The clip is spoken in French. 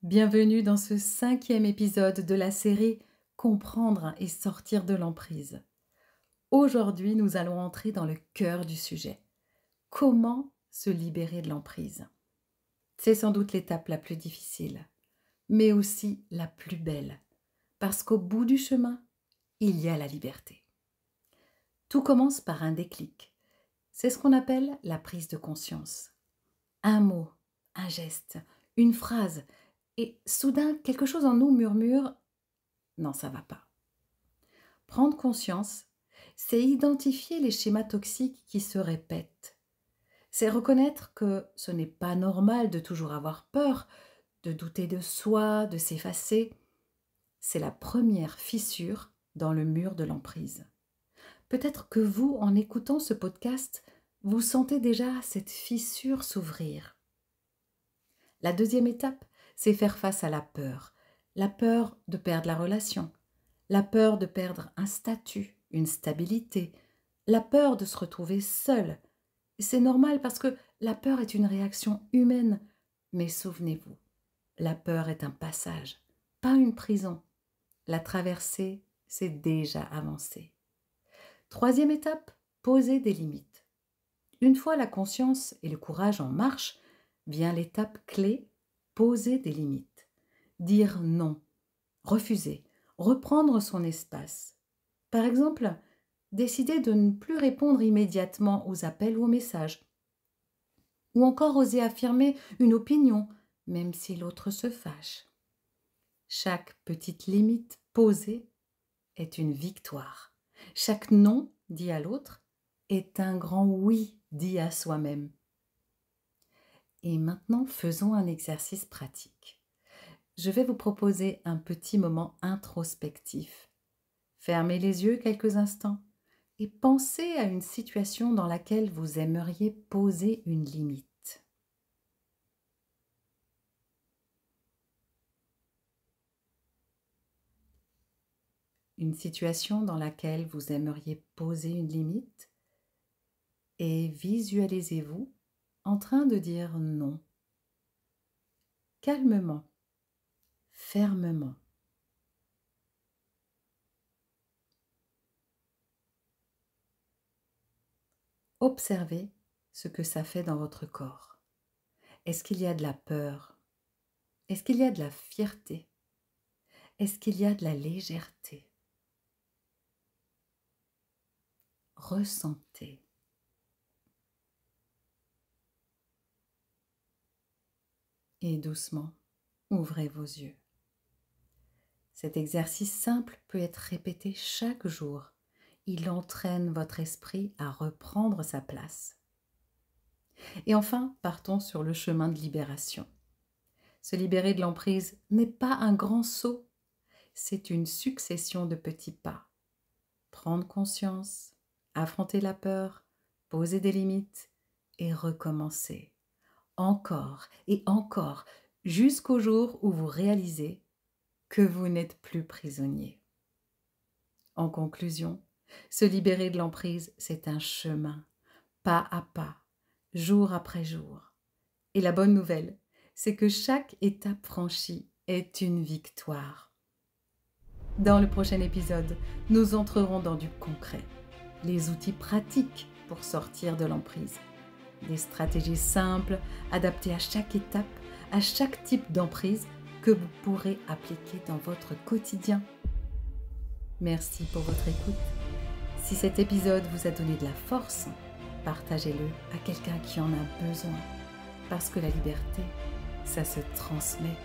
Bienvenue dans ce 5e épisode de la série Comprendre et sortir de l'emprise. Aujourd'hui, nous allons entrer dans le cœur du sujet. Comment se libérer de l'emprise? C'est sans doute l'étape la plus difficile, mais aussi la plus belle, parce qu'au bout du chemin, il y a la liberté. Tout commence par un déclic. C'est ce qu'on appelle la prise de conscience. Un mot, un geste, une phrase, et soudain, quelque chose en nous murmure « Non, ça va pas ». Prendre conscience, c'est identifier les schémas toxiques qui se répètent. C'est reconnaître que ce n'est pas normal de toujours avoir peur, de douter de soi, de s'effacer. C'est la première fissure dans le mur de l'emprise. Peut-être que vous, en écoutant ce podcast, vous sentez déjà cette fissure s'ouvrir. La deuxième étape, c'est faire face à la peur de perdre la relation, la peur de perdre un statut, une stabilité, la peur de se retrouver seul. C'est normal parce que la peur est une réaction humaine, mais souvenez-vous, la peur est un passage, pas une prison. La traversée, c'est déjà avancé. Troisième étape, poser des limites. Une fois la conscience et le courage en marche, vient l'étape clé, poser des limites. Dire non, refuser, reprendre son espace. Par exemple, décider de ne plus répondre immédiatement aux appels ou aux messages. Ou encore oser affirmer une opinion, même si l'autre se fâche. Chaque petite limite posée est une victoire. Chaque non dit à l'autre est un grand oui dit à soi-même. Et maintenant, faisons un exercice pratique. Je vais vous proposer un petit moment introspectif. Fermez les yeux quelques instants et pensez à une situation dans laquelle vous aimeriez poser une limite. Une situation dans laquelle vous aimeriez poser une limite et visualisez-vous en train de dire non. Calmement, fermement. Observez ce que ça fait dans votre corps. Est-ce qu'il y a de la peur? Est-ce qu'il y a de la fierté? Est-ce qu'il y a de la légèreté? Ressentez. Et doucement, ouvrez vos yeux. Cet exercice simple peut être répété chaque jour. Il entraîne votre esprit à reprendre sa place. Et enfin, partons sur le chemin de libération. Se libérer de l'emprise n'est pas un grand saut, c'est une succession de petits pas. Prendre conscience, affronter la peur, poser des limites et recommencer. Encore et encore, jusqu'au jour où vous réalisez que vous n'êtes plus prisonnier. En conclusion, se libérer de l'emprise, c'est un chemin, pas à pas, jour après jour. Et la bonne nouvelle, c'est que chaque étape franchie est une victoire. Dans le prochain épisode, nous entrerons dans du concret, les outils pratiques pour sortir de l'emprise. Des stratégies simples, adaptées à chaque étape, à chaque type d'emprise que vous pourrez appliquer dans votre quotidien. Merci pour votre écoute. Si cet épisode vous a donné de la force, partagez-le à quelqu'un qui en a besoin. Parce que la liberté, ça se transmet.